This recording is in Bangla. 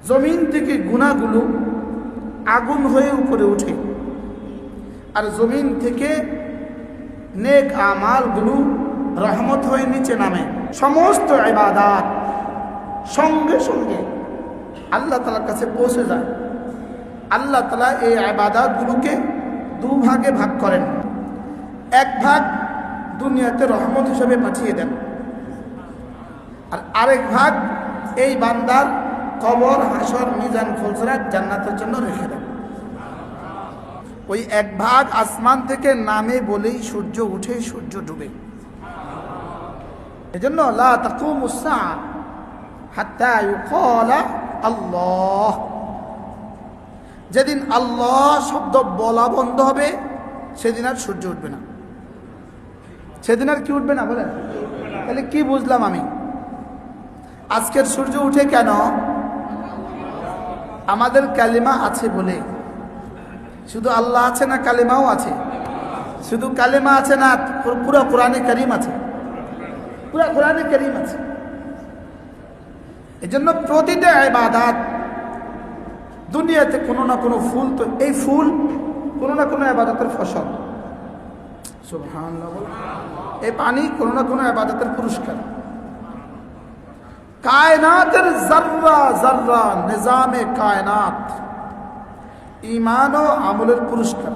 জমিন থেকে গুনাহগুলো আগুন হয়ে উপরে ওঠে, আর জমিন থেকে নেক আমালগুলো রহমত হয়ে নিচে নামে। সমস্ত ইবাদত সঙ্গে সঙ্গে আল্লাহ তাআলার কাছে পৌঁছে যায়। আল্লাহ তাআলা এই ইবাদতগুলোকে দুভাগে ভাগ করেন। এক ভাগ দুনিয়াতে রহমত হিসেবে পাঠিয়ে দেন, আর আরেক ভাগ এই বান্দার কবর, হাসর, মিজান, ফুলসিরাত, জান্নাতের জন্য রেখে দেন। ওই এক ভাগ আসমান থেকে নামে বলেই সূর্য উঠে, সূর্য ডুবে। এজন্য লা তাকুমুস সাআ হাত্তা ইউকালা আল্লাহ। যেদিন আল্লাহ শব্দ বলা বন্ধ হবে সেদিন আর সূর্য উঠবে না। সেদিন আর কি উঠবে না বলেন? তাহলে কি বুঝলাম আমি? আজকের সূর্য উঠে কেন? আমাদের কালিমা আছে বলে। শুধু আল্লাহ আছে না কালিমাও আছে? শুধু কালিমা আছে না পুরো কোরআনে কারীম আছে? পুরো কোরআনে কারীম আছে। এজন্য প্রতিটা ইবাদত দুনিয়াতে কোনো না কোনো ফুল, তো এই ফুল কোনো না কোনো ইবাদতের ফসল। সুবহানাল্লাহ। এই পানি কোনো না কোনো ইবাদতের পুরস্কার। কায়নাতের জাররা জাররা নিজামে কায়নাত ঈমান ও আমলের পুরস্কার।